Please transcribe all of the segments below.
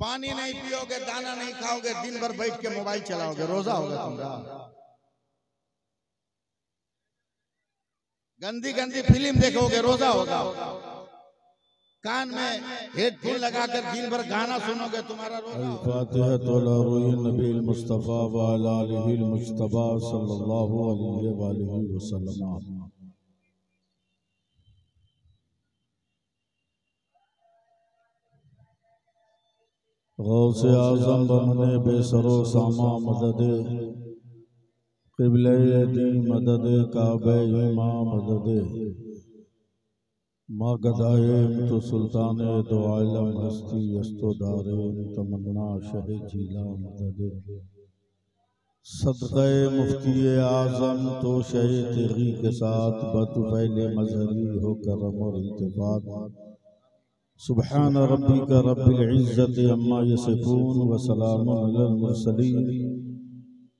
पानी नहीं पियोगे, दाना नहीं खाओगे, दिन भर बैठ के मोबाइल चलाओगे, रोजा होगा तुम्हारा? गंदी गंदी फिल्म देखोगे, रोजा होगा? कान में हेडफोन लगाकर दिन भर गाना सुनोगे, तुम्हारा रोजा होगा? फातिहा नबील मुस्तफा व अला आलिहिल मुज्तबा सल्लल्लाहु अलैहि वसल्लम। गौसे आज़म बमने बेसरो सामा मदद क़िबले दी मदद काबे इमा मदद मा गदाए तो सुल्तान दो आलम हस्ती यस्तो दारे तमन्ना शह जीला मदद सदक़े मुफ्ती आज़म तो शह तेगी के साथ बतुफ़ैल मज़हरी हो करम और इल्तिफ़ात। सुब्हान रब्बिका रब्बिल इज़्ज़ति अम्मा यसिफून व सलामुन अलल मुरसलीन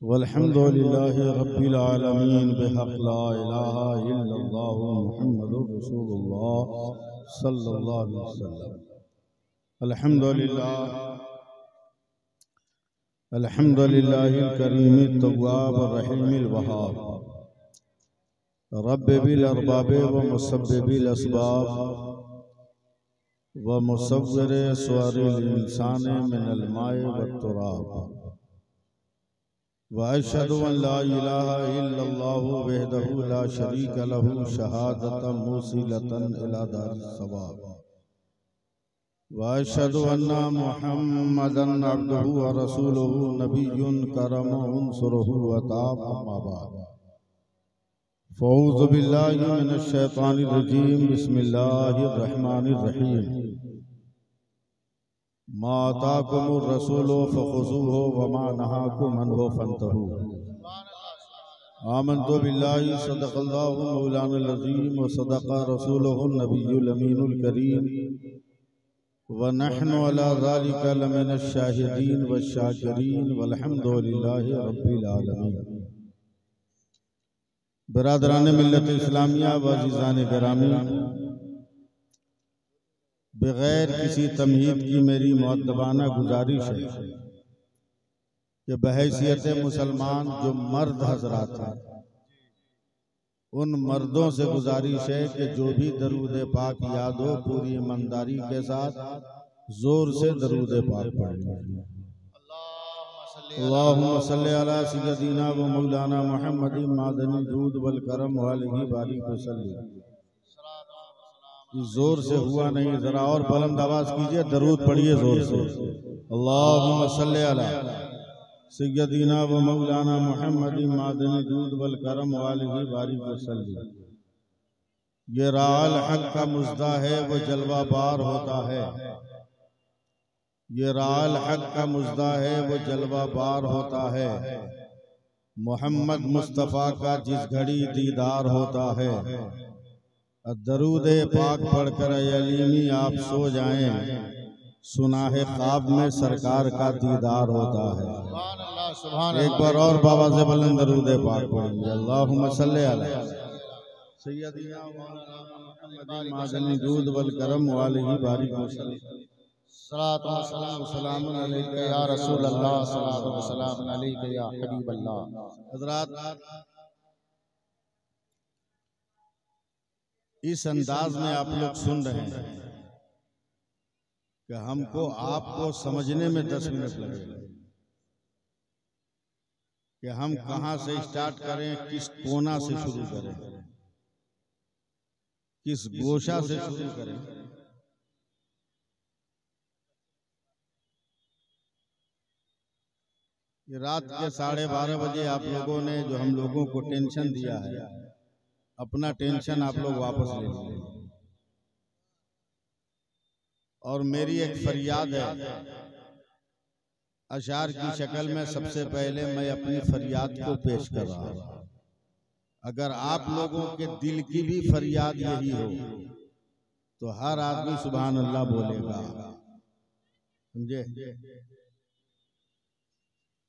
वल्हम्दुलिल्लाहि रब्बिल आलमीन बिहक़ ला इलाहा इल्लल्लाह मुहम्मदुर रसूलुल्लाह सल्लल्लाहु अलैहि वसल्लम। अल्हम्दुलिल्लाहिल करीमित तव्वाब रहीमिल वहाब रब्बिल अरबाब व मुसब्बिबिल अस्बाब व मुसव्विर स्वरिल इंसान मिनल माए व तुराब व अशहदु अन ला इलाहा इल्लल्लाहु वहदहु ला शरीक लहु शहादतन मुसिलतन इला दारिस सवाब व अशहदु अन्ना मुहम्मदन अब्दुहु व रसूलुहु नबियुन करमुन उनसुरुहु व ताब। अम्मा बाद फ़ऊज़ु बिल्लाहि मिनश शैतानिर रजीम बिस्मिल्लाहिर रहमानिर रहीम। मा आताकुमुर रसूलु फ़ख़ुज़ूहु व मा नहाकुम अन्हु फ़न्तहू। आमन्तु बिल्लाहि सदक़ल्लाहु मौलानाल अज़ीम व सदक़ रसूलुहुन नबियुल अमीनुल करीम व नहनु अला ज़ालिका लमिनश शाहिदीन व शाकिरीन वल्हम्दुलिल्लाहि रब्बिल आलमीन। बरादरान मिल्लत इस्लामिया व अज़ीज़ान गिरामी, बगैर किसी तमहीद की मेरी मुअद्दबाना गुजारिश है कि बहैसियत मुसलमान जो मर्द हजरात हैं, उन मर्दों से गुजारिश है कि जो भी दरूद पाक याद हो पूरी ईमानदारी के साथ जोर से दरूद पाक पढ़ें। अल्लाहुम्मा सल्ली अला सय्यदिना व मौलाना मुहम्मदिन मादनी जूद वल करम वालिही बारिक वसल्लम। जोर से हुआ नहीं, जरा और बुलंद आवाज कीजिए, दरूद पढ़िए जोर से। अल्लाहुम्मा सल्ली अला सय्यदिना व मौलाना मुहम्मदिन मादनी जूद वल करम वालिही बारिक वसल्लम। ये राल हक का मुज़्दा है वो जलवा बार होता है, ये राल हक का मुज़्दा है वो जलवा बार होता है। मोहम्मद मुस्तफ़ा का जिस घड़ी दीदार होता है, दरूद पाक पढ़कर अलीमी आप सो जाएं, सुनाहे ख्वाब में सरकार का दीदार होता है। एक बार और बाबा से बुलंद दरूद पाक पढ़ेंगे। अल्लाहुम्मा सल्ली अला सय्यदिना मुहम्मदिन मादनी जूद वल करम वालिही बारिक वसल्लम। सलातो व सलाम अलैका या रसूल अल्लाह, सलातो व सलाम अलैका या हबीब अल्लाह। हजरात, इस अंदाज में आप लोग सुन रहे हैं कि हमको आपको समझने में 10 मिनट लगेगा कि हम कहां से स्टार्ट करें, किस कोना से शुरू करें, किस गोशा से शुरू करें। ये रात के 12:30 बजे आप लोगों ने जो हम लोगों को टेंशन दिया है, अपना टेंशन आप लोग वापस ले लीजिए। और मेरी एक फरियाद है, अशार की शक्ल में सबसे पहले मैं अपनी फरियाद को पेश कर रहा हूं। अगर आप लोगों के दिल की भी फरियाद यही हो तो हर आदमी सुभान अल्लाह बोलेगा, समझे।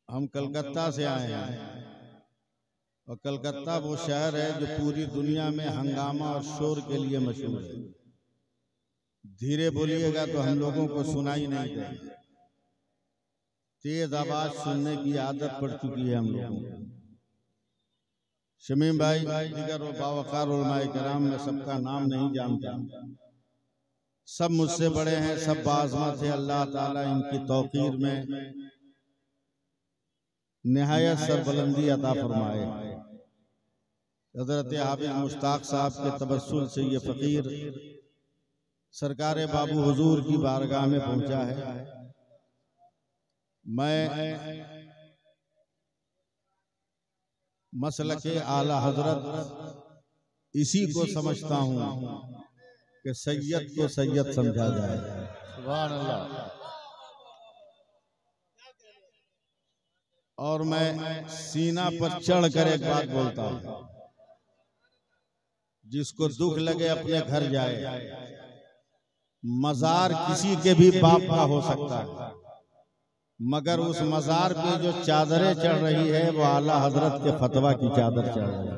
हम कलकत्ता से आए हैं और कलकत्ता वो शहर है जो पूरी दुनिया में हंगामा और शोर के लिए मशहूर है। धीरे बोलिएगा तो हम लोगों को सुनाई नहीं देगा। तेज आवाज सुनने की आदत पड़ चुकी है हम लोगों को। शमीम भाई दीगर बावकार उलमाए किराम में सबका नाम नहीं जानता, सब मुझसे बड़े हैं, सब बाज़मत है। अल्लाह ताला इनकी तौकीर में निहायत सरबुलंदी अता फरमाए। हज़रत हाफिज़ मुश्ताक साहब के तबस्सुल से ये फ़कीर सरकार बाबू हुजूर की बारगाह में पहुंचा है। मैं मसलके आला हजरत इसी को समझता हूँ कि सैयद को सैयद समझा जाए। सुभान अल्लाह। और मैं सीना पर चढ़ कर एक बात बोलता हूँ, जिसको दुख लगे अपने घर जाए। मजार किसी के भी बाप का हो सकता है, मगर उस मजार पे जो चादरें चढ़ रही है वो आला हजरत के फतवा की चादर चढ़ रही है।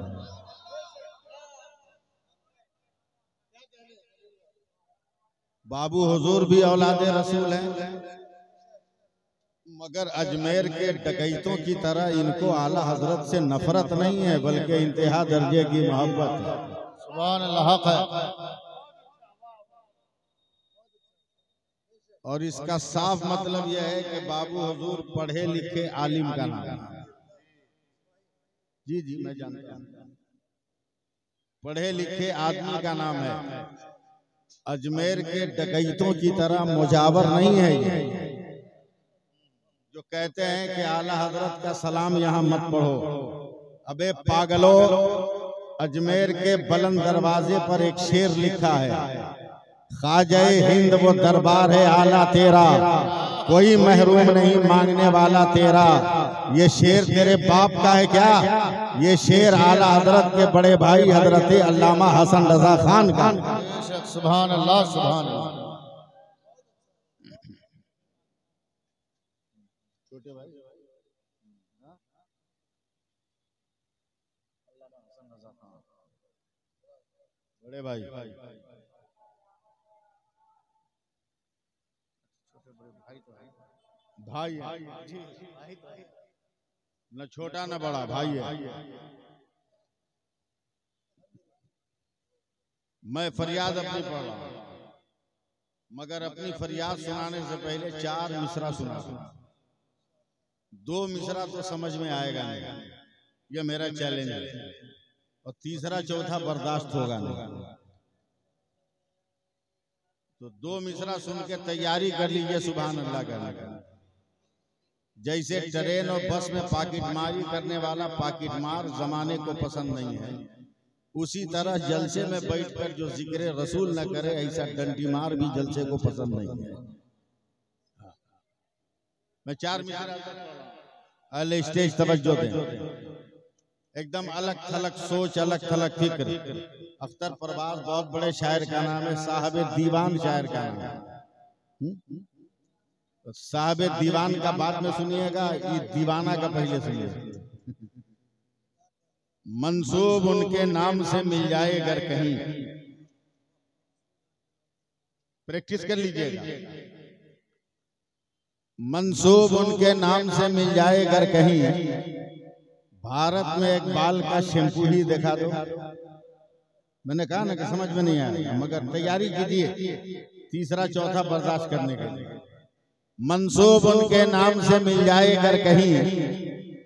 बाबू हुजूर भी औलादे रसूल हैं, मगर अजमेर के डकैतों की तरह इनको आला हजरत से नफरत नहीं है, बल्कि इंतहा दर्जे की मोहब्बत है। सुभान अल्लाह है। और इसका साफ मतलब यह है कि बाबू हुजूर पढ़े लिखे आलिम का नाम है। जी जी मैं जानता हूँ, पढ़े लिखे आदमी का नाम है। अजमेर के डकैतों की तरह मुजावर नहीं है ये, जो कहते हैं कि आला हजरत का सलाम यहाँ मत पढ़ो। अबे पागलो, अजमेर के बुलंद दरवाजे पर एक शेर लिखा है, ख्वाजाए हिंद वो दरबार है आला तेरा, कोई महरूम नहीं मांगने वाला तेरा। ये शेर तेरे बाप का है क्या? ये शेर आला हजरत के बड़े भाई हजरत अल्लामा हसन रजा खान का। सुभान अल्लाह, सुभान अल्लाह। छोटे भाई बड़े भाई भाई न छोटा न बड़ा भाई है। मैं फरियाद अपनी पढ़ रहा हूं, मगर अपनी फरियाद सुनाने से पहले 4 मिसरा सुना। 2 मिसरा तो समझ में आएगा नहीं, यह मेरा चैलेंज है, और तीसरा चौथा बर्दाश्त होगा नहीं। तो 2 मिसरा सुन के तैयारी कर लीजिए सुभान अल्लाह करने का। जैसे ट्रेन और बस में पाकिट मारी करने वाला पाकिट मार जमाने को पसंद नहीं है, उसी तरह जलसे में बैठकर जो जिक्र रसूल न करे ऐसा डंडी मार भी जलसे को पसंद नहीं है। मैं 4 मिसरा अल स्टेज तवज्जो दें। एकदम अलग थलग सोच, अलग थलग फिक्र। अख्तर परवाज बहुत बड़े शायर का नाम है, साहब दीवान शायर का नाम है। साहब दीवान का बाद में सुनिएगा, ये दीवाना का पहले सुनिएगा। मंसूब उनके नाम से मिल जाए अगर कहीं, प्रैक्टिस कर लीजिएगा। मंसूब उनके नाम से मिल जाए अगर कहीं, भारत में एक बाल का शैम्पू ही दिखा दो। मैंने कहा ना कि समझ में नहीं आया, मगर तैयारी कीजिए तीसरा चौथा बर्दाश्त करने के लिए। मंसूब उनके नाम से मिल जाए अगर कहीं,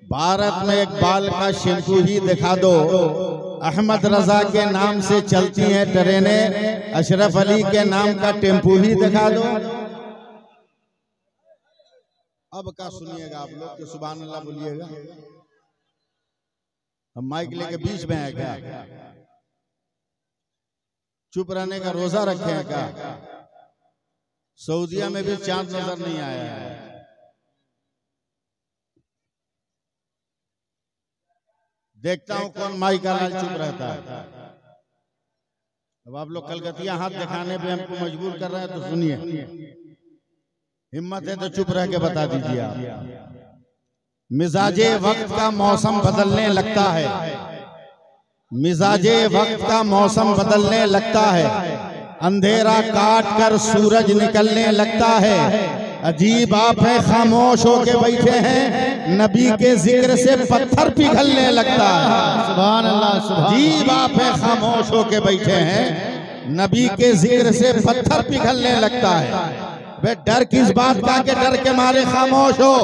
भारत में एक बाल का शैम्पू ही दिखा दो। अहमद रजा के नाम से चलती हैं ट्रेनें, अशरफ अली के नाम का टेम्पू ही दिखा दो। अब क्या सुनिएगा आप लोग कि सुभान अल्लाह बोलिएगा। हम माइक लेके बीच में है क्या? चुप रहने का रोजा रखे हैं क्या? सऊदिया में भी चांद नजर नहीं आया है। देखता हूं कौन माई का लाल चुप रहता है। अब आप लोग कलकतिया हाथ दिखाने पे हमको मजबूर कर रहे हैं, तो सुनिए, हिम्मत है तो चुप रह के बता दीजिए आप। मिजाजे वक्त का मौसम बदलने लगता है, मिजाजे वक्त का मौसम बदलने लगता है। अंधेरा काट कर सूरज निकलने लगता है। अजीब आप है, खामोश होके बैठे हैं, नबी के जिक्र से पत्थर पिघलने लगता है। सुभान अल्लाह, सुभान। अजीब आप है, खामोश होके बैठे हैं, नबी के जिक्र से पत्थर पिघलने लगता है। वे डर किस बात का कि डर के मारे खामोश हो।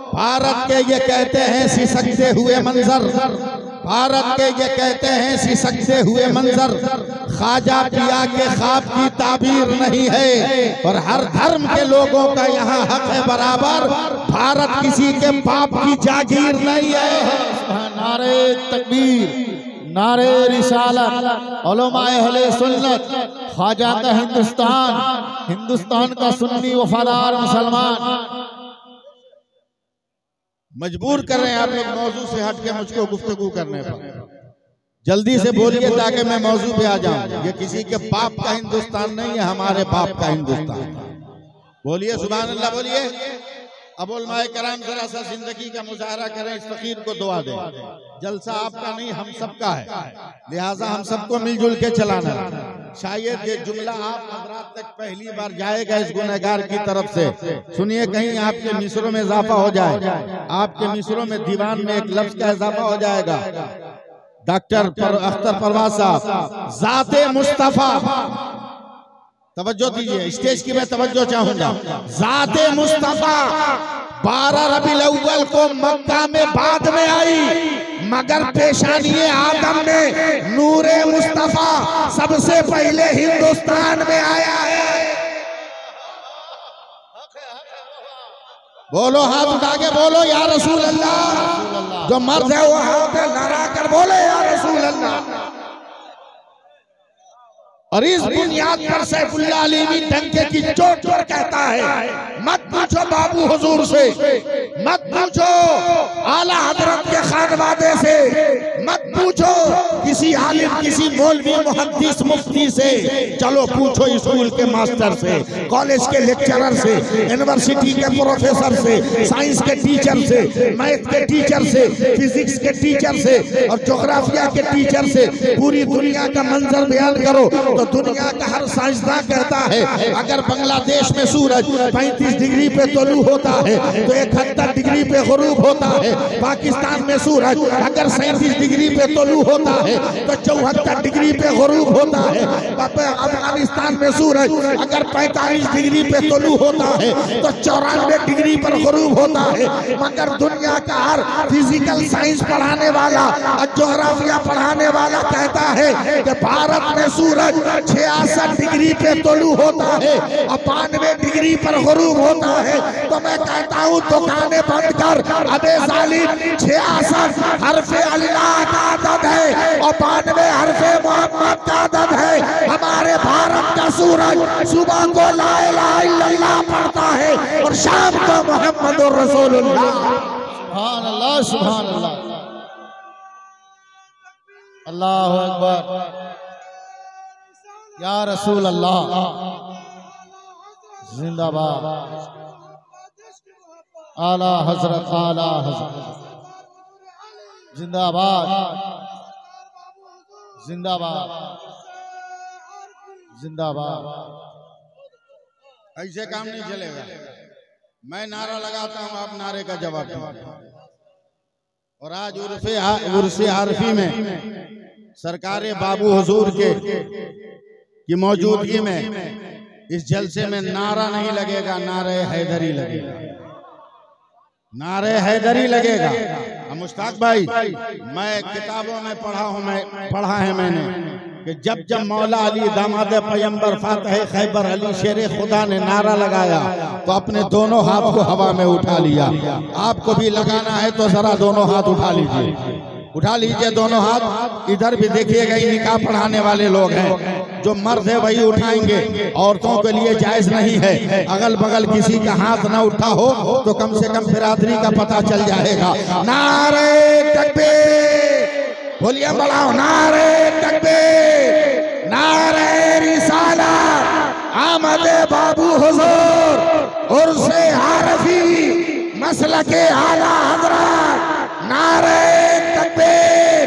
भारत के ये कहते हैं सिसकते हुए मंजर, भारत के ये कहते हैं सिसकते हुए मंजर, ख्वाजा पिया के ख्वाब की ताबीर नहीं है। और हर धर्म के लोगों का यहाँ हक है बराबर, भारत किसी के बाप की जागीर नहीं है। नारे तकबीर, नारे रिसालत, उलमाए अहले सुन्नत, ख्वाजा का हिंदुस्तान, हिंदुस्तान का सुन्नी वफादार मुसलमान। मजबूर कर रहे हैं आप लोग मौजू से हट के मुझको गुफ्तगू करने पर। जल्दी से बोलिए ताकि मैं मौजू पे आ जाऊं। ये किसी के बाप का हिंदुस्तान नहीं है, हमारे बाप का हिंदुस्तान। बोलिए सुभान अल्लाह, बोलिए। अब उलमाए कराम जरा सा जिंदगी का मुजाहरा करें, इस फकीर को दुआ दें। जलसा आपका नहीं हम सबका है, लिहाजा हम सबको मिलजुल के चलाना है। शायद ये जुमला आप हजरात तक पहली बार जाएगा इस गुनहगार की तरफ से। सुनिए, कहीं आपके मिसरों में इजाफा हो जाए, आपके मिसरों में दीवान में एक लफ्ज का इजाफा हो जाएगा। डॉक्टर अख्तर परवाज साहब, ज़ाते मुस्तफा, तवज्जो दीजिए, स्टेज की मैं तवज्जो चाहूंगा। ज़ाते मुस्तफा 12 रबीउल अव्वल को मक्का में बाद में आई, मगर पेशानिए आदम में नूरे मुस्तफा सबसे पहले हिंदुस्तान में आया है। बोलो, हाथ उठा के बोलो या रसूल अल्लाह। जो मर्द है वो हाथ लड़ा कर बोले या रसूल अल्लाह। और इस बुनियाद पर सैफुल्लाह अलीमी डंके की चोट पर कहता है, मत पूछो बाबू हुजूर से, मत पूछो आला हजरत के खानवादे से, मत पूछो किसी आलिम, किसी मौलवी, मुहद्दिस, मुफ्ती से, चलो पूछो स्कूल के मास्टर से, कॉलेज के लेक्चरर से, यूनिवर्सिटी के प्रोफेसर से, साइंस के टीचर से, मैथ के टीचर से, फिजिक्स के टीचर से और ज्योग्राफिया के टीचर से। पूरी दुनिया का मंजर बयान करो तो दुनिया का हर साइंसदान कहता है अगर बांग्लादेश में सूरज 35 डिग्री पे तोलू होता है तो 71 डिग्री पे गुरूब होता है। पाकिस्तान में सूरज अगर 37 डिग्री पे तोलू होता है तो 74 डिग्री पे गुरूब होता है। अफगानिस्तान में सूरज अगर 45 डिग्री पे तोलू होता है तो 94 डिग्री पर गुरूब होता है। मगर दुनिया का हर फिजिकल साइंस पढ़ाने वाला और ज्योग्राफिया पढ़ाने वाला कहता है कि भारत में सूरज 66 डिग्री पे तोलू होता है और 92 डिग्री पर गुरूब होता है। तो मैं कहता हूँ दुकानें बंद कर, अबे जालिम, 66 हरफे अल्लाह का अदद है और 92 हरफे मोहम्मद का अदद है। हमारे भारत का सूरज सुबह को ला इलाहा इल्लल्लाह पढ़ता है और शाम को मोहम्मदुर रसूलुल्लाह। सुभान अल्लाह, सुभान अल्लाह, अल्लाहु अकबर, या रसूल अल्लाह, जिंदाबाद, आला हजरत, आला हजरत, जिंदाबाद, जिंदाबाद, जिंदाबाद। ऐसे काम नहीं चलेगा। मैं नारा लगाता हूँ, आप नारे का जवाब दीजिए। और आज उर्से आरफी में सरकार बाबू हुजूर के की मौजूदगी में इस जलसे में नारा नहीं लगेगा, नारे हैदरी लगेगा, नारे हैदरी लगेगा। मुश्ताक भाई, मैं किताबों में पढ़ा है मैंने कि जब जब मौला अली दामाद पैगंबर फातह खैबर अली शेर खुदा ने नारा लगाया तो अपने दोनों हाथ को हवा में उठा लिया। आपको भी लगाना है तो जरा दोनों हाथ उठा लीजिए, उठा लीजिए दोनों हाथ। इधर भी देखिएगा, निकाह पढ़ाने वाले लोग हैं, जो मर्द है वही उठाएंगे, औरतों के लिए जायज नहीं है। अगल बगल किसी का हाथ ना उठा हो तो कम से कम बिरादरी का पता चल जाएगा। नारे तकबीर, बोलिए बढ़ाओ, नारे तकबीर, नारे रिसालत, आमद बाबू हुजूर, उर्से आरफी, मसलके आला हजरत, नारे तकबीर,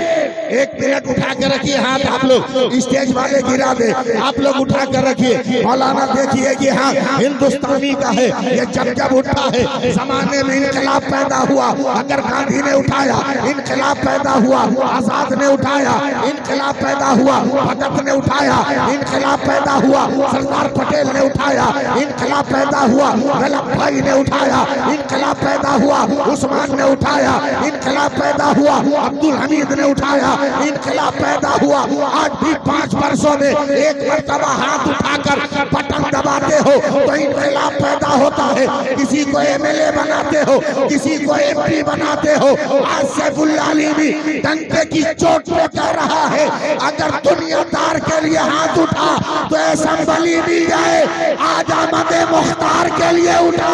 एक मिनट उठा कर रखिए हाथ, आप लोग स्टेज वाले गिरा दे, आप लोग उठा कर रखिए। मौलाना देखिए कि हाँ हिंदुस्तानी का है ये, जब जब उठा है जमाने में इनकलाब पैदा हुआ। अगर गांधी ने उठाया इनकलाब पैदा हुआ, आजाद ने उठाया इनकलाब पैदा हुआ, भगत ने उठाया इनकलाब पैदा हुआ, सरदार पटेल ने उठाया इनकलाब पैदा हुआ, वल्लभ भाई ने उठाया इनकलाब पैदा हुआ, उस्मान ने उठाया इनकलाब पैदा हुआ, अब्दुल हमीद ने उठाया इनकलाब पैदा हुआ। आज भी 5 वर्षों में एक मर्तबा हाथ उठाकर बटन दबाते हो तो इनकलाब पैदा होता है। किसी को एमएलए बनाते हो, किसी को एमपी बनाते हो। आज सैफुल्लाह अली भी डंके की चोट पे कह रहा है अगर दुनियादार के लिए हाथ उठा तो असेंबली मिल जाए, आज अहमद मुख्तार के लिए उठा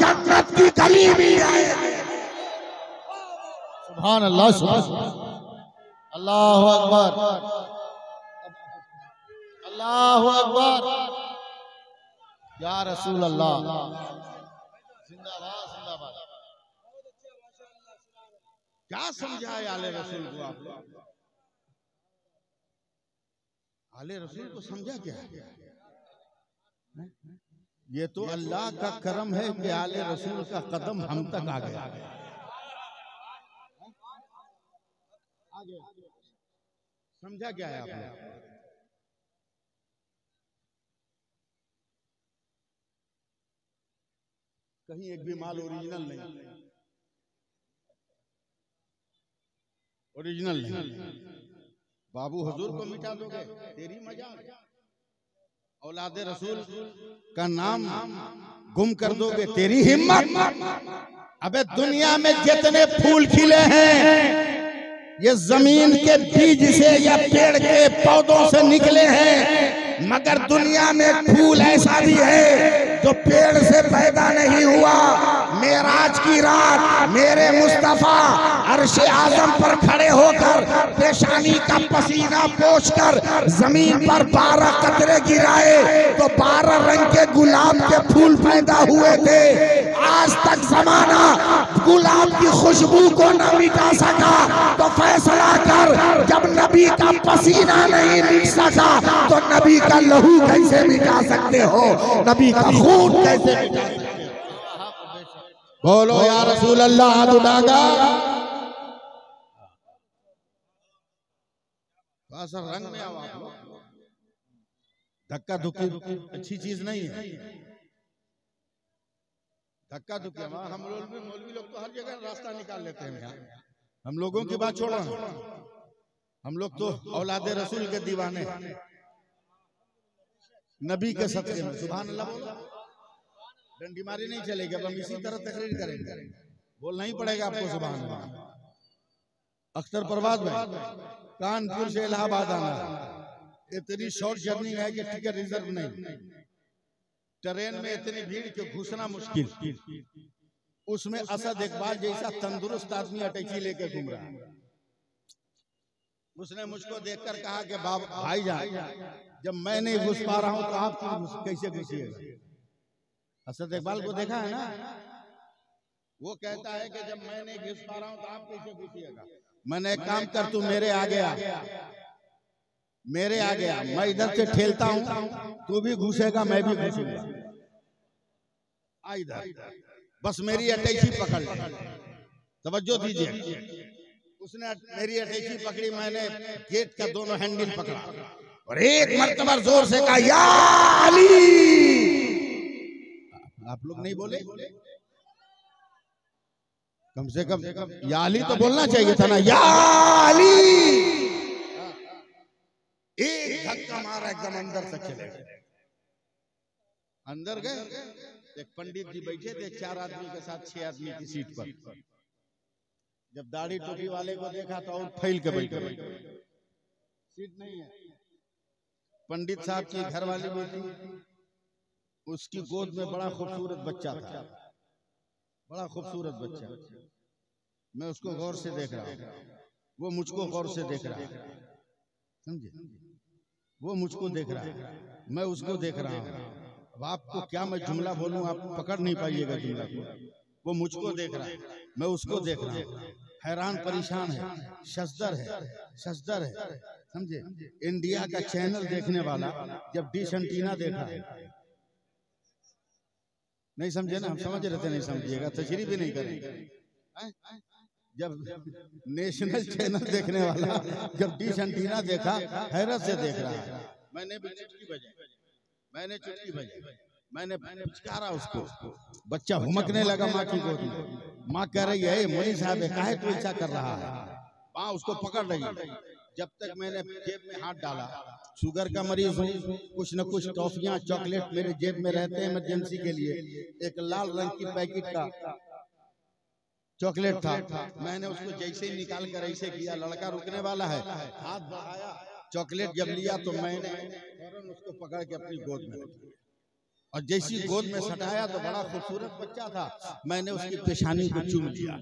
जन्नत की गली मिल जाए। सुभान अल्लाह, अल्लाहु अकबर, अल्लाहु अकबर, या रसूल अल्लाह, जिंदाबाद जिंदाबाद। क्या समझाए आले रसूल को आप लोग? आले रसूल को समझा क्या है? ये तो अल्लाह का करम है कि आले रसूल का कदम हम तक आ गया। समझा क्या है आपने? कहीं एक भी माल ओरिजिनल नहीं, ओरिजिनल नहीं। बाबू हुजूर को मिटा दोगे, तेरी मजाक। औलादे रसूल का नाम गुम कर दोगे, तेरी हिम्मत। अबे दुनिया में जितने फूल खिले हैं ये जमीन के बीज से या पेड़ के पौधों से निकले हैं, मगर दुनिया में फूल ऐसा भी है जो पेड़ से पैदा नहीं हुआ। मेराज की रात मेरे मुस्तफा अर्शे आजम पर खड़े होकर पेशानी का पसीना पोंछकर जमीन पर 12 कतरे गिराए तो 12 रंग के गुलाब के फूल पैदा हुए थे। आज तक जमाना गुलाब की खुशबू को न मिटा सका तो फैसला कर, जब नबी का पसीना नहीं मिट सका तो नबी का लहू कैसे मिटा सकते हो, नबी का खून कैसे मिटा सकते हो? बोलो या रसूल अल्लाह, हाथ उठागा। रंग में आओ आप लोग, धक्का धुक्की अच्छी चीज नहीं है। धक्का धुक्की हम लोग भी, मौलवी लोग तो हर जगह रास्ता निकाल लेते हैं। हम लोगों की बात छोड़ो, हम लोग तो औलादे रसूल के दीवाने, नबी के सदक़े में। सुभान अल्लाह बोलो, डंडी मारी नहीं चलेगी। अब हम इसी तरह तकरीर करेंगे, बोलना ही पड़ेगा आपको सुभान अल्लाह। अख्तर परवाज भाई, कानपुर से इलाहाबाद आना इतनी शॉर्ट जर्नी है कि टिकट रिजर्व नहीं, ट्रेन में इतनी भीड़ कि घुसना मुश्किल। उसमें असद इकबाल जैसा तंदुरुस्त आदमी अटैची लेके घूम रहा है। उसने मुझको देखकर कहा कि भाईजान, जब मैं नहीं घुस पा रहा हूं तो आप कैसे घुसिएगा? असद इकबाल को देखा है ना, वो कहता है कि जब मैं नहीं घुस पा रहा हूं तो आप कैसे घुसिएगा? मैंने एक काम कर, तू मेरे आ गया, मेरे आ गया, मैं इधर से ठेलता हूं, तू भी घुसेगा मैं भी घुसूंगा। आ इधर, बस मेरी अटैची पकड़ ले, तवज्जो दीजिए। उसने मेरी अटैची पकड़ी, मैंने गेट का दोनों हैंडल पकड़ा और एक मर्तबा जोर से कहा या अली। आप लोग नहीं बोले? कम से कम या अली तो बोलना चाहिए था ना, या अली। एक धक्का मारा, एकदम अंदर तक चले गए। अंदर गए, एक पंडित जी बैठे थे 4 आदमी के साथ, 6 आदमी की सीट पर। जब दाढ़ी टोपी वाले को देखा तो और फैल के बैठे, सीट नहीं है। पंडित साहब की घरवाली बैठी, उसकी गोद में बड़ा खूबसूरत बच्चा था, बड़ा खूबसूरत बच्चा। मैं उसको गौर से देख रहा हूँ, वो मुझको गौर से देख रहा है, समझे? वो मुझको देख रहा है, मैं उसको देख रहा हूँ। अब आपको क्या मैं जुमला बोलूं, आप पकड़ नहीं पाइएगा जुमला को। वो मुझको देख रहा है, मैं उसको देख रहा हूँ। हैरान परेशान है, सजदर है, सजदर है, समझे। इंडिया का चैनल देखने वाला जब डिश एंटीना देखा है, नहीं समझे ना, हम समझ रहे थे, नहीं समझिएगा, तशरीह भी नहीं करेंगे। जब नेशनल चैनल देखने वाला जब डिश एंटीना देखा, हैरत से देख रहा है। मैंने भी चुटकी बजाई, मैंने चुटकी बजाई, मैंने पुचकारा उसको, बच्चा हुमकने लगा माँ की गोद में। माँ कह रही है, मौलवी साहब काहे तू ऐसा कर रहा है। माँ उसको पकड़ रही। जब तक मैंने जेब में हाथ डाला, शुगर का मरीज हूँ, कुछ न कुछ टॉफियाँ चॉकलेट मेरे जेब में रहते हैं इमरजेंसी के लिए। एक लाल रंग की पैकेट का चॉकलेट था, मैंने उसको जैसे ही निकाल कर ऐसे किया, लड़का रुकने वाला है, हाथ बढ़ाया, चॉकलेट जब लिया तो मैंने फौरन उसको पकड़ के अपनी गोद में रख लिया। और जैसी गोद में सटाया तो बड़ा खूबसूरत बच्चा था, मैंने उसकी पेशानी को चूम लिया।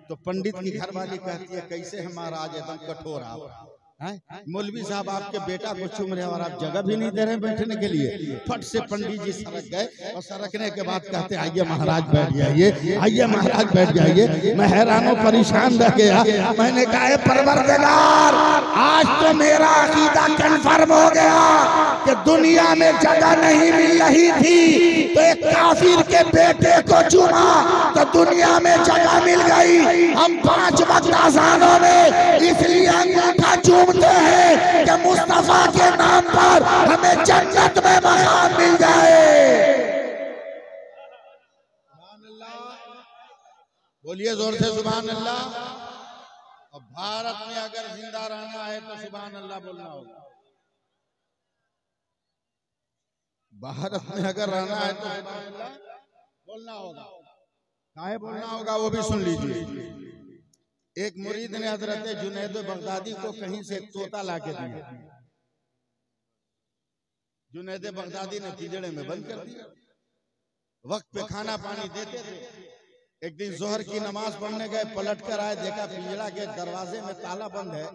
तो पंडित की घरवाली कहती है, कैसे है महाराज, एकदम कठोर आप हैं, मौलवी साहब आपके बेटा को चूम रहे और आप जगह भी नहीं दे रहे बैठने के लिए। फट से पंडित जी सरक गए और सरकने के बाद कहते, आइए महाराज बैठ जाइए, आइए महाराज बैठ जाइए। मैं हैरान और परेशान रह गया। मैंने कहा, परवरदिगार, आज तो मेरा अकीदा कन्फर्म हो गया कि दुनिया में जगह नहीं मिल रही थी, तो एक काफिर के बेटे को चूमा तो दुनिया में जगह मिल गई। हम 5 वक्त अज़ानों में इसलिए अंगूठा चूमते हैं कि मुस्तफा के नाम पर हमें जन्नत में मकाम मिल जाए। बोलिए जोर से सुभान अल्लाह। और भारत में अगर जिंदा रहना है तो सुभान अल्लाह बोलना होगा। भारत में अगर रहना है तो सुभान अल्लाह बोलना होगा। काहे बोलना होगा वो भी सुन लीजिए। एक मुरीद ने हजरत जुनैद बगदादी को कहीं से एक तोता ला के दिया। जुनैद बगदादी ने पिंजड़े में बंद कर दिया। वक्त पे खाना पानी देते थे। एक दिन जोहर की नमाज पढ़ने गए, पलट कर आए, देखा पिंजड़ा के दरवाजे में ताला बंद है,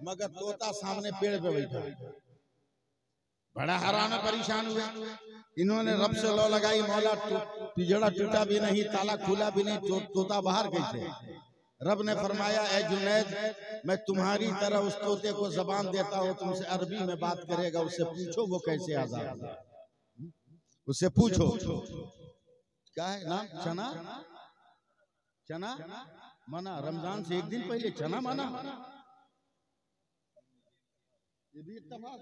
मगर तोता सामने पेड़ पे बैठा। बड़ा हैरान परेशान हुए। इन्होंने रब से लौ लगाई, मौला पिंजड़ा टूटा भी नहीं, ताला खुला भी नहीं, तोता बाहर कैसे। रब ने फरमाया, ए जुनैद, मैं तुम्हारी तरह उस तोते को जबान देता हूँ, तुमसे अरबी में बात करेगा, उससे पूछो वो कैसे आजाद है, उससे पूछो। क्या है नाम? चना, चना मना, रमजान से एक दिन पहले चना मना, ये भी इत्तेफाक,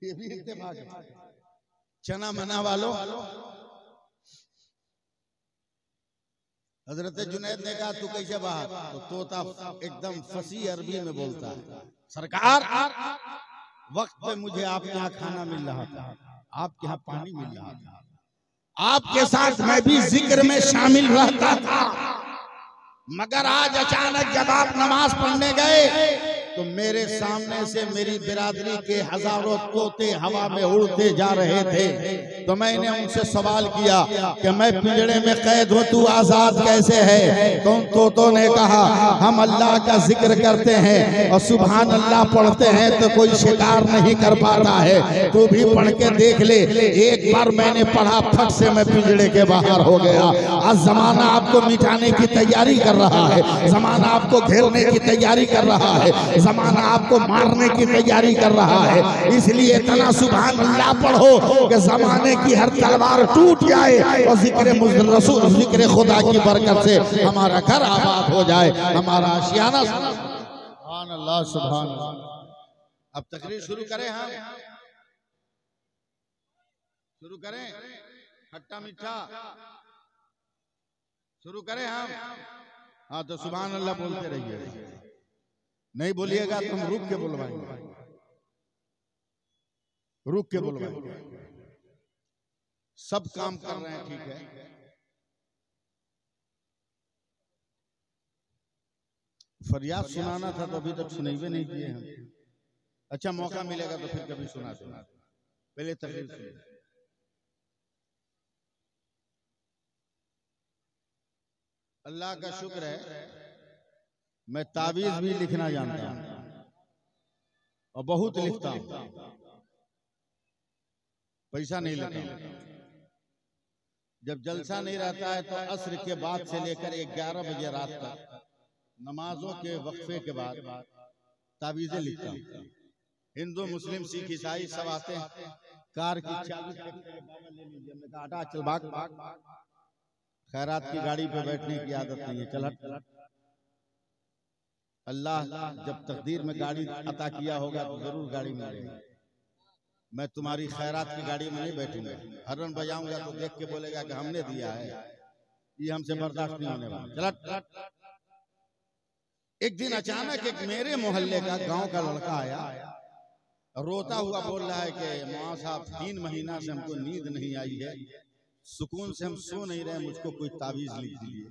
ये भी इत्तेफाक है। चना मना वालों, हजरत जुनैद ने कहा, तू कैसे बाहर? तो तोता एकदम फसी अरबी में बोलता है, सरकार, वक्त पे मुझे आपके यहाँ खाना मिल रहा था, आपके यहाँ पानी मिल रहा था, आपके साथ मैं भी जिक्र में शामिल रहता था, मगर आज अचानक जब आप नमाज पढ़ने गए तो मेरे सामने से मेरी बिरादरी के हजारों तोते हवा में उड़ते जा रहे थे। तो मैंने उनसे सवाल किया कि मैं पिंजड़े में कैद हूँ, तू आजाद कैसे है? तो उन तोतों ने कहा, हम अल्लाह का जिक्र करते हैं और सुभान अल्लाह पढ़ते हैं तो कोई शिकार नहीं कर पाता है, तू भी पढ़ के देख ले। एक बार मैंने पढ़ा, फट से मैं पिंजड़े के बाहर हो गया। आज जमाना आपको मिटाने की तैयारी कर रहा है, जमाना आपको घेरने की तैयारी कर रहा है, जमाना आपको मारने की तैयारी कर रहा है। इसलिए इतना सुभान अल्लाह पढ़ो कि जमाने की हर तलवार टूट जाए और जिक्र रसूल, जिक्र खुदा की बरकत से हमारा घर आबाद हो जाए, हमारा आशियाना। सुभान अल्लाह, सुभान अल्लाह। अब तकरीर शुरू करें, हम शुरू करें, खट्टा मीठा शुरू करें हम। हाँ तो सुभान अल्लाह बोलते रहिए, नहीं बोलिएगा तो हम रुक के बुलवाएंगे, रुक के बुलवाएंगे। सब काम कर रहे हैं, ठीक है। फरियाद सुनाना था तो अभी तक सुनाइए नहीं किए हम। अच्छा, मौका मिलेगा तो फिर कभी सुना देना, पहले तकरीर सुनिए। अल्लाह का शुक्र है, मैं तावीज भी लिखना जानता हूं और बहुत लिखता हूं, पैसा नहीं लेता हूं। जब जलसा नहीं रहता है तो असर के बाद से लेकर 11 बजे रात तक नमाजों के वक्फे के बाद तावीज़ें लिखता हूँ। हिंदू मुस्लिम सिख ईसाई सब आते हैं, कार की चाबी चल भाग, खैरात की गाड़ी पे बैठने की आदत नहीं है, चल हट। अल्लाह जब तकदीर में गाड़ी अता किया होगा तो जरूर गाड़ी मिलेगी। मैं तुम्हारी खैरात की गाड़ी में नहीं बैठूंगा, हरन बजाऊंगा तो देख के बोलेगा कि हमने दिया है, ये हमसे बर्दाश्त नहीं होने वाला, चल। एक दिन अचानक एक मेरे मोहल्ले का गांव का लड़का आया, रोता हुआ बोल रहा है कि मौलाना साहब 3 महीना से हमको नींद नहीं आई है, सुकून से हम सो नहीं रहे, मुझको कोई तावीज लिख दीजिए।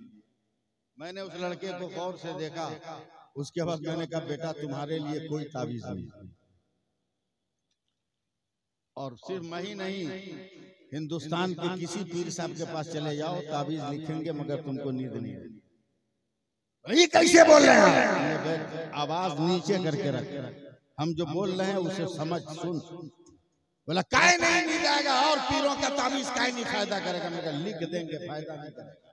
मैंने उस लड़के को गौर से देखा, उसके बाद मैंने कहा बेटा तुम्हारे लिए कोई तावीज नहीं। और सिर्फ मैं ही नहीं, हिंदुस्तान के किसी पीर साहब के पास चले जाओ, तावीज लिखेंगे मगर तुमको नींद नहीं आएगी। ये कैसे बोल रहे हैं? आवाज नीचे करके रख, हम जो बोल रहे हैं उसे समझ सुन। बोला काय नहीं नींद आएगा, और पीरों का तावीज काय नहीं फायदा करेगा? मैं लिख देंगे, फायदा नहीं करेगा।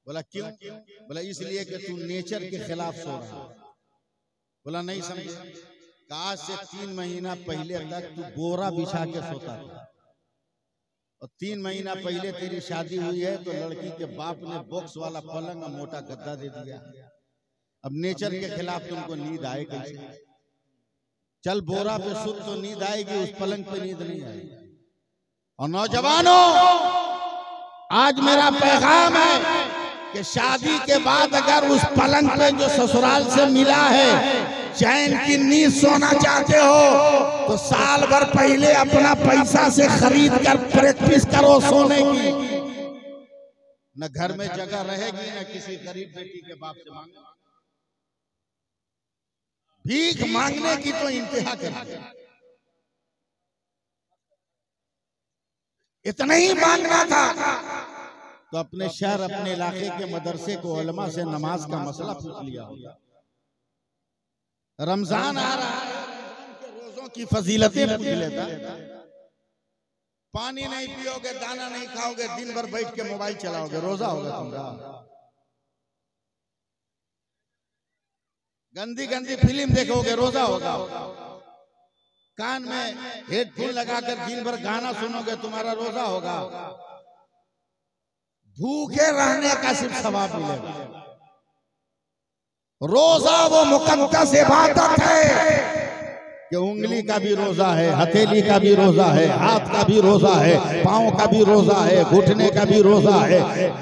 बोला क्यों? बोला इसलिए कि तू नेचर के खिलाफ सो रहा है। बोला नहीं समझे। आज से 3 महीना पहले तक तू बोरा बिछा के सोता था, और 3 महीना पहले तेरी शादी हुई है तो लड़की के बाप ने बॉक्स वाला पलंग और मोटा गद्दा दे दिया। अब नेचर के खिलाफ तुमको नींद आए कैसे? चल बोरा पे सुत तो नींद आएगी, उस पलंग पे नींद नहीं आएगी। और नौजवानों, आज मेरा पैगाम है कि शादी के बाद अगर उस पलंग पे जो ससुराल से मिला है चैन की नींद सोना चाहते हो तो साल भर पहले अपना पैसा से खरीद कर प्रैक्टिस करो सोने की। न घर में जगह रहेगी, न किसी गरीब बेटी के बाप से मांगना। भीख मांगने की तो इंतहा करिए। इतना ही मांगना था तो अपने शहर, अपने इलाके के मदरसे को उलमा से नमाज का मसला पूछ लिया होगा। रमजान आ रहा है, रोजों की फजीलतें पूछ लेता। पानी नहीं पियोगे, दाना नहीं खाओगे, दिन भर बैठ के मोबाइल चलाओगे, रोजा होगा तुम्हारा? गंदी गंदी फिल्म देखोगे, रोजा होगा? कान में हेडफोन लगाकर दिन भर गाना सुनोगे, तुम्हारा रोजा होगा? भूखे रहने का सिर्फ सवाब मिलेगा। रोजा वो मुकद्दस इबादत है कि उंगली का भी रोजा है, हथेली का भी रोजा है, हाथ का भी रोजा है, पाँव का भी रोजा है, घुटने का भी रोजा है,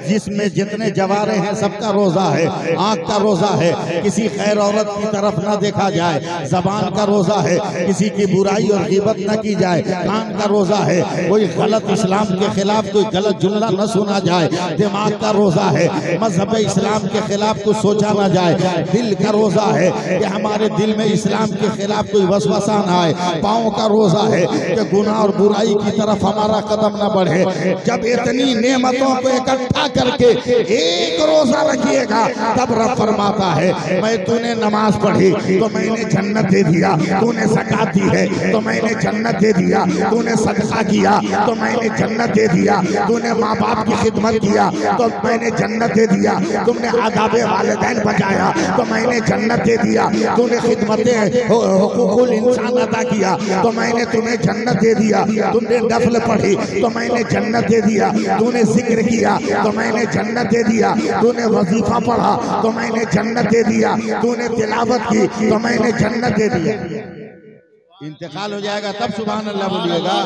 जिसमें जितने जवारे हैं सबका रोजा है। आंख का रोजा है, किसी खैर औरत की तरफ न देखा जाए। जबान का रोजा है, किसी की बुराई और ग़ीबत न की जाए। कान का रोजा है, कोई गलत इस्लाम के खिलाफ कोई गलत जुमला न सुना जाए। दिमाग का रोजा है, मजहब इस्लाम के खिलाफ कुछ सोचा न जाए। दिल का रोजा है कि हमारे दिल में इस्लाम के खिलाफ कोई वसवसा न आए। पाँव का रोजा है कि गुनाह और बुराई की तरफ हमारा कदम न बढ़े। जब इतनी नेमतों को इकट्ठा करके एक रोजा रखिएगा तब रब फरमाता है मैं तूने नमाज पढ़ी तो मैंने जन्नत दे दिया, तूने ज़कात दी है तो मैंने जन्नत दे दिया, तूने सदका किया तो मैंने जन्नत दे दिया, तूने माँ बाप की खिदमत किया तो मैंने जन्नत दे दिया, तुमने आदाबे वालिदैन बजाया तो मैंने जन्नत दे दिया, तूने खिदमतें हुकूकुल इंसान अदा किया तो मैंने तुम्हें जन्नत दे दिया, तुमने नफल पढ़ी तो मैंने जन्नत दे दिया, तूने जिक्र किया तो मैंने जन्नत दे दिया, तूने वजीफा पढ़ा तो मैंने जन्नत दे दिया, तूने तिलावत की तो मैंने जन्नत दे दिया। इंतकाल हो जाएगा तब सुभान अल्लाह बोलिएगा।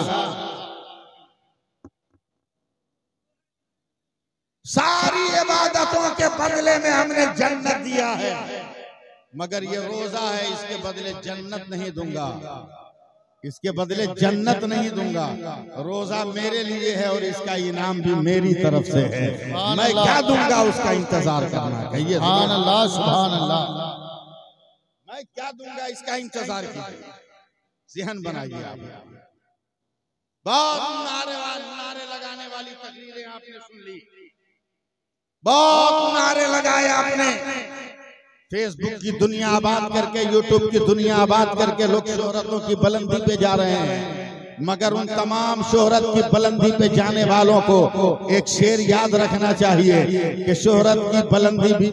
सारी इबादतों के बदले में हमने जन्नत दिया है, मगर ये रोजा है, इसके बदले जन्नत नहीं दूंगा, इसके बदले जन्नत नहीं दूंगा। रोजा मेरे लिए है और इसका इनाम भी मेरी तरफ से है। मैं क्या दूंगा उसका इंतजार करना। कहिए सुभान अल्लाह, सुभान अल्लाह। मैं क्या दूंगा इसका इंतजार कीजिए, ज़हन बनाइए। आप बहुत नारे लगाने वाली तकरीरें आपने सुन ली, बहुत नारे लगाए आपने। फेसबुक की दुनिया आबाद करके, यूट्यूब की दुनिया आबाद करके लोग शोहरतों की बुलंदी पे जा रहे हैं। मगर उन तमाम शोहरत की बुलंदी पे जाने वालों को एक शेर याद रखना चाहिए कि शोहरत की बुलंदी भी